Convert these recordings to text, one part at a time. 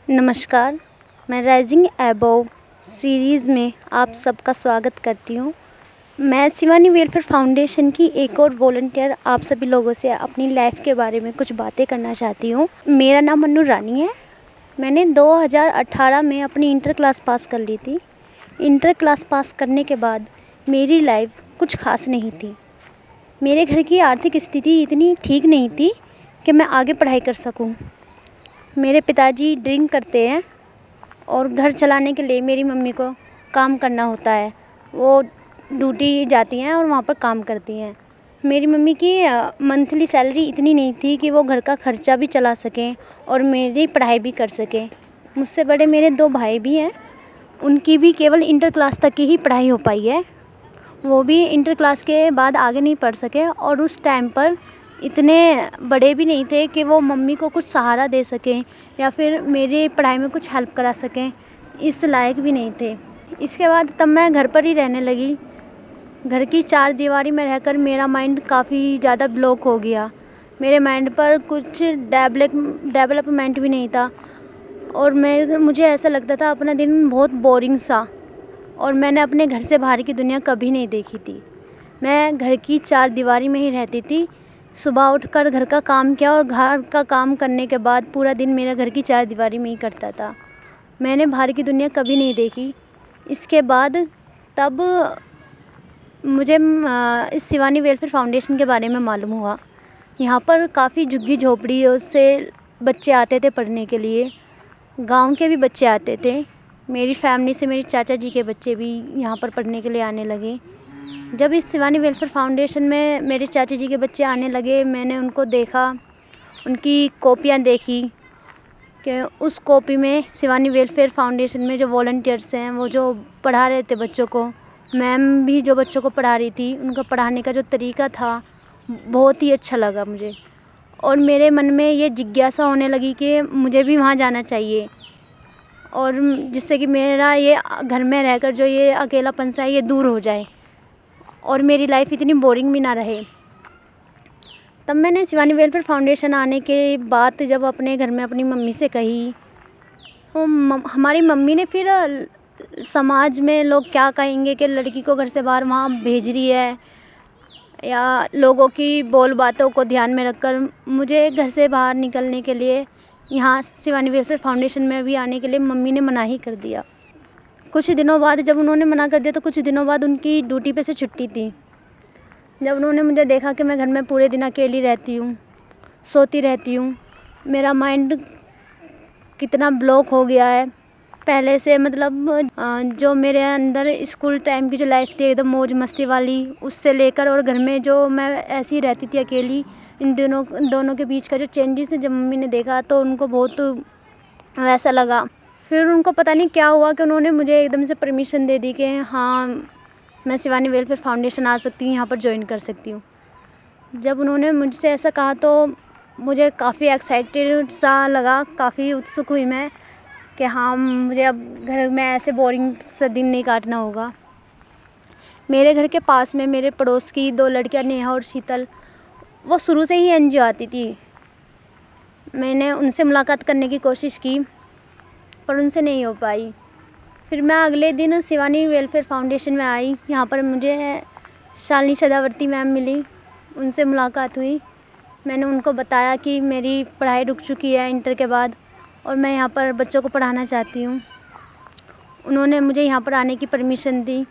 नमस्कार, मैं rising above series में आप सबका स्वागत करती हूँ। मैं शिवानी वेलफेयर फाउंडेशन की एक और वॉलंटियर आप सभी लोगों से अपनी लाइफ के बारे में कुछ बातें करना चाहती हूँ। मेरा नाम मन्नू रानी है। मैंने 2018 में अपनी इंटर क्लास पास कर ली थी। इंटर क्लास पास करने के बाद मेरी लाइफ कुछ खास नहीं थी। मेरे घर की आर्थिक स्थिति इतनी ठीक नहीं थी कि मैं आगे पढ़ाई कर सकूँ। मेरे पिताजी ड्रिंक करते हैं और घर चलाने के लिए मेरी मम्मी को काम करना होता है। वो ड्यूटी जाती हैं और वहाँ पर काम करती हैं। मेरी मम्मी की मंथली सैलरी इतनी नहीं थी कि वो घर का खर्चा भी चला सकें और मेरी पढ़ाई भी कर सकें। मुझसे बड़े मेरे 2 भाई भी हैं। उनकी भी केवल इंटर क्लास तक की ही पढ़ाई हो पाई है। वो भी इंटर क्लास के बाद आगे नहीं पढ़ सके और उस टाइम पर इतने बड़े भी नहीं थे कि वो मम्मी को कुछ सहारा दे सकें या फिर मेरी पढ़ाई में कुछ हेल्प करा सकें, इस लायक भी नहीं थे। इसके बाद तब मैं घर पर ही रहने लगी। घर की 4 दीवारी में रहकर मेरा माइंड काफ़ी ज़्यादा ब्लॉक हो गया। मेरे माइंड पर कुछ डेवलपमेंट भी नहीं था और मुझे ऐसा लगता था अपना दिन बहुत बोरिंग सा, और मैंने अपने घर से बाहर की दुनिया कभी नहीं देखी थी। मैं घर की 4 दीवारी में ही रहती थी। सुबह उठकर घर का काम किया और घर का काम करने के बाद पूरा दिन मेरा घर की 4 दीवारी में ही कटता था। मैंने बाहर की दुनिया कभी नहीं देखी। इसके बाद तब मुझे इस शिवानी वेलफेयर फाउंडेशन के बारे में मालूम हुआ। यहाँ पर काफ़ी झुग्गी झोपड़ियों से बच्चे आते थे पढ़ने के लिए। गांव के भी बच्चे आते थे। मेरी फैमिली से मेरे चाचा जी के बच्चे भी यहाँ पर पढ़ने के लिए आने लगे। जब इस शिवानी वेलफेयर फाउंडेशन में मेरे चाचा जी के बच्चे आने लगे, मैंने उनको देखा, उनकी कॉपियाँ देखी कि उस कॉपी में शिवानी वेलफेयर फाउंडेशन में जो वॉलंटियर्स हैं, वो जो पढ़ा रहे थे बच्चों को, मैम भी जो बच्चों को पढ़ा रही थी, उनका पढ़ाने का जो तरीका था बहुत ही अच्छा लगा मुझे। और मेरे मन में ये जिज्ञासा होने लगी कि मुझे भी वहाँ जाना चाहिए, और जिससे कि मेरा ये घर में रहकर जो ये अकेलापन सा है ये दूर हो जाए और मेरी लाइफ इतनी बोरिंग भी ना रहे। तब मैंने शिवानी वेलफेयर फाउंडेशन आने के बाद जब अपने घर में अपनी मम्मी से कही, तो हमारी मम्मी ने फिर समाज में लोग क्या कहेंगे कि लड़की को घर से बाहर वहाँ भेज रही है, या लोगों की बोल बातों को ध्यान में रखकर मुझे घर से बाहर निकलने के लिए, यहाँ शिवानी वेलफेयर फाउंडेशन में भी आने के लिए मम्मी ने मना ही कर दिया। कुछ दिनों बाद जब उन्होंने मना कर दिया तो कुछ दिनों बाद उनकी ड्यूटी पे से छुट्टी थी। जब उन्होंने मुझे देखा कि मैं घर में पूरे दिन अकेली रहती हूँ, सोती रहती हूँ, मेरा माइंड कितना ब्लॉक हो गया है पहले से, मतलब जो मेरे अंदर स्कूल टाइम की जो लाइफ थी एकदम मौज मस्ती वाली, उससे लेकर और घर में जो मैं ऐसी रहती थी अकेली, इन दोनों के बीच का जो चेंजेस है, जब मम्मी ने देखा तो उनको बहुत वैसा लगा। फिर उनको पता नहीं क्या हुआ कि उन्होंने मुझे एकदम से परमिशन दे दी कि हाँ, मैं शिवानी वेलफेयर फाउंडेशन आ सकती हूँ, यहाँ पर ज्वाइन कर सकती हूँ। जब उन्होंने मुझसे ऐसा कहा तो मुझे काफ़ी एक्साइटेड सा लगा, काफ़ी उत्सुक हुई मैं कि हाँ, मुझे अब घर में ऐसे बोरिंग सा दिन नहीं काटना होगा। मेरे घर के पास में मेरे पड़ोस की 2 लड़कियाँ नेहा और शीतल, वो शुरू से ही एनजीओ आती थी। मैंने उनसे मुलाकात करने की कोशिश की पर उनसे नहीं हो पाई। फिर मैं अगले दिन शिवानी वेलफेयर फाउंडेशन में आई। यहाँ पर मुझे शालिनी सदावर्ती मैम मिली, उनसे मुलाकात हुई। मैंने उनको बताया कि मेरी पढ़ाई रुक चुकी है इंटर के बाद और मैं यहाँ पर बच्चों को पढ़ाना चाहती हूँ। उन्होंने मुझे यहाँ पर आने की परमिशन दी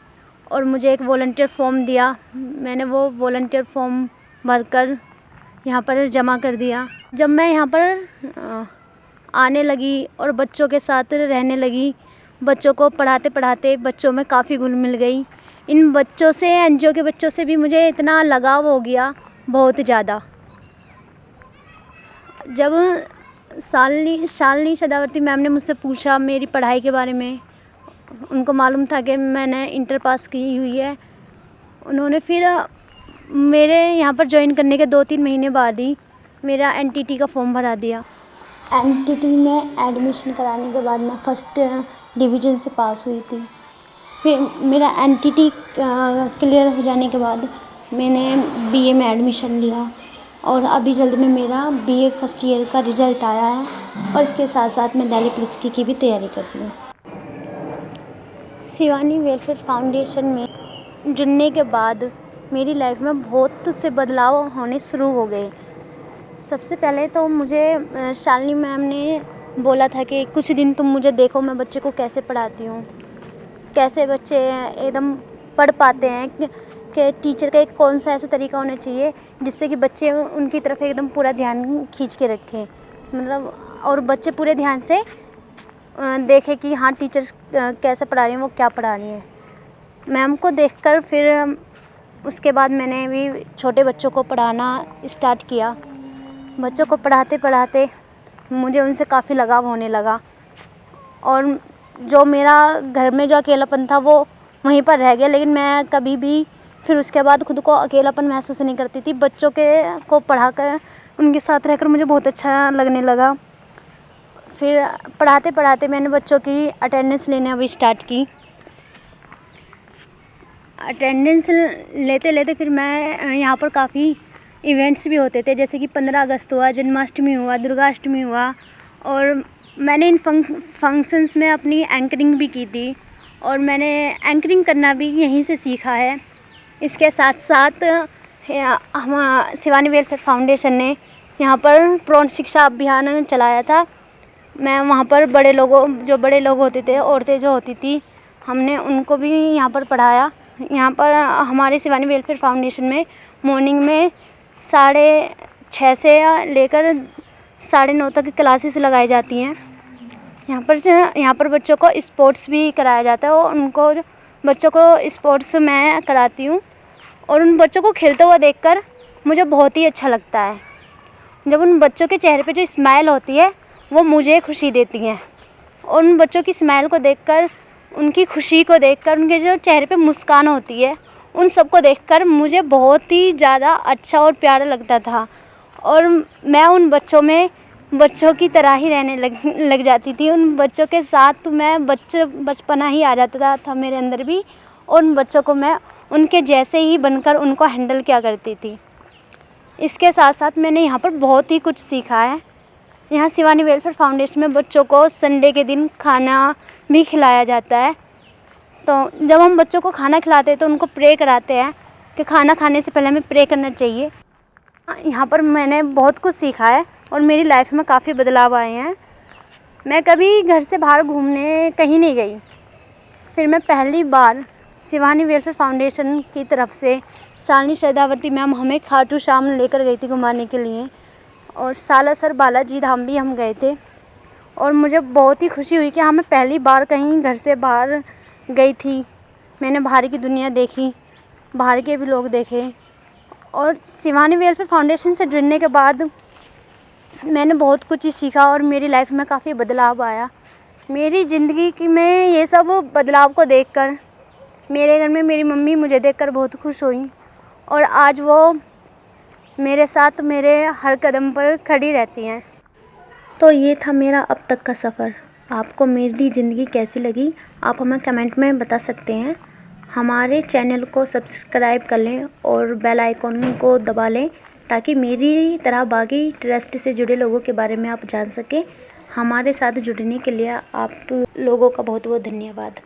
और मुझे एक वॉलंटियर फॉर्म दिया। मैंने वो वॉलंटियर फॉर्म भरकर यहाँ पर जमा कर दिया। जब मैं यहाँ पर आने लगी और बच्चों के साथ रहने लगी, बच्चों को पढ़ाते पढ़ाते बच्चों में काफ़ी घुल मिल गई। इन बच्चों से, एनजीओ के बच्चों से भी मुझे इतना लगाव हो गया, बहुत ज़्यादा। जब शालिनी सदावर्ती मैम ने मुझसे पूछा मेरी पढ़ाई के बारे में, उनको मालूम था कि मैंने इंटर पास की हुई है। उन्होंने फिर मेरे यहाँ पर ज्वाइन करने के 2-3 महीने बाद ही मेरा एनटीटी का फॉर्म भरा दिया। एनटीटी में एडमिशन कराने के बाद मैं फर्स्ट डिवीज़न से पास हुई थी। फिर मेरा एनटीटी क्लियर हो जाने के बाद मैंने बीए में एडमिशन लिया। और अभी जल्द में मेरा बीए फर्स्ट ईयर का रिज़ल्ट आया है और इसके साथ साथ मैं दिल्ली पुलिस की भी तैयारी कर रही हूँ। शिवानी वेलफेयर फाउंडेशन में जुड़ने के बाद मेरी लाइफ में बहुत से बदलाव होने शुरू हो गए। सबसे पहले तो मुझे शालिनी मैम ने बोला था कि कुछ दिन तुम मुझे देखो, मैं बच्चे को कैसे पढ़ाती हूँ, कैसे बच्चे एकदम पढ़ पाते हैं, कि टीचर का एक कौन सा ऐसा तरीका होना चाहिए जिससे कि बच्चे उनकी तरफ एकदम पूरा ध्यान खींच के रखें, मतलब और बच्चे पूरे ध्यान से देखें कि हाँ टीचर्स कैसे पढ़ा रही हैं, वो क्या पढ़ा रही हैं। मैम को देखकर फिर उसके बाद मैंने भी छोटे बच्चों को पढ़ाना स्टार्ट किया। बच्चों को पढ़ाते पढ़ाते मुझे उनसे काफ़ी लगाव होने लगा और जो मेरा घर में जो अकेलापन था वो वहीं पर रह गया, लेकिन मैं कभी भी फिर उसके बाद खुद को अकेलापन महसूस नहीं करती थी। बच्चों को पढ़ाकर उनके साथ रहकर मुझे बहुत अच्छा लगने लगा। फिर पढ़ाते पढ़ाते मैंने बच्चों की अटेंडेंस लेना भी स्टार्ट की। अटेंडेंस लेते लेते फिर मैं यहाँ पर काफ़ी इवेंट्स भी होते थे, जैसे कि 15 अगस्त हुआ, जन्माष्टमी हुआ, दुर्गाष्टमी हुआ, और मैंने इन फंक्शंस में अपनी एंकरिंग भी की थी और मैंने एंकरिंग करना भी यहीं से सीखा है। इसके साथ साथ हम शिवानी वेलफेयर फाउंडेशन ने यहाँ पर प्रौढ़ शिक्षा अभियान चलाया था। मैं वहाँ पर जो बड़े लोग होते थे, औरतें जो होती थी, हमने उनको भी यहाँ पर पढ़ाया। यहाँ पर हमारे शिवानी वेलफेयर फाउंडेशन में मॉर्निंग में 6:30 से लेकर 9:30 तक क्लासेस लगाई जाती हैं। यहाँ पर बच्चों को स्पोर्ट्स भी कराया जाता है और बच्चों को स्पोर्ट्स मैं कराती हूँ और उन बच्चों को खेलते हुए देखकर मुझे बहुत ही अच्छा लगता है। जब उन बच्चों के चेहरे पे जो स्माइल होती है वो मुझे खुशी देती है और उन बच्चों की स्माइल को देखकर, उनकी खुशी को देखकर, उनके जो चेहरे पे मुस्कान होती है, उन सब को देखकर मुझे बहुत ही ज़्यादा अच्छा और प्यारा लगता था और मैं उन बच्चों की तरह ही रहने लग जाती थी। उन बच्चों के साथ मैं बचपना ही आ जाता था मेरे अंदर भी और उन बच्चों को मैं उनके जैसे ही बनकर उनको हैंडल किया करती थी। इसके साथ साथ मैंने यहाँ पर बहुत ही कुछ सीखा है। यहाँ शिवानी वेलफेयर फाउंडेशन में बच्चों को संडे के दिन खाना भी खिलाया जाता है। तो जब हम बच्चों को खाना खिलाते हैं तो उनको प्रे कराते हैं कि खाना खाने से पहले हमें प्रे करना चाहिए। यहाँ पर मैंने बहुत कुछ सीखा है और मेरी लाइफ में काफ़ी बदलाव आए हैं। मैं कभी घर से बाहर घूमने कहीं नहीं गई, फिर मैं पहली बार शिवानी वेलफेयर फाउंडेशन की तरफ से शालिनी श्रद्धावर्ती मैम हमें खाटू श्याम लेकर गई थी घुमाने के लिए और सालासर बालाजी धाम भी हम गए थे और मुझे बहुत ही खुशी हुई कि हाँ मैं पहली बार कहीं घर से बाहर गई थी। मैंने बाहर की दुनिया देखी, बाहर के भी लोग देखे और शिवानी वेलफेयर फाउंडेशन से जुड़ने के बाद मैंने बहुत कुछ ही सीखा और मेरी लाइफ में काफ़ी बदलाव आया। मेरी ज़िंदगी में ये सब बदलाव को देखकर मेरे घर में मेरी मम्मी मुझे देखकर बहुत खुश हुई और आज वो मेरे साथ मेरे हर कदम पर खड़ी रहती हैं। तो ये था मेरा अब तक का सफ़र। आपको मेरी ज़िंदगी कैसी लगी आप हमें कमेंट में बता सकते हैं। हमारे चैनल को सब्सक्राइब कर लें और बेल आइकॉन को दबा लें ताकि मेरी तरह बाकी ट्रस्ट से जुड़े लोगों के बारे में आप जान सकें। हमारे साथ जुड़ने के लिए आप लोगों का बहुत बहुत धन्यवाद।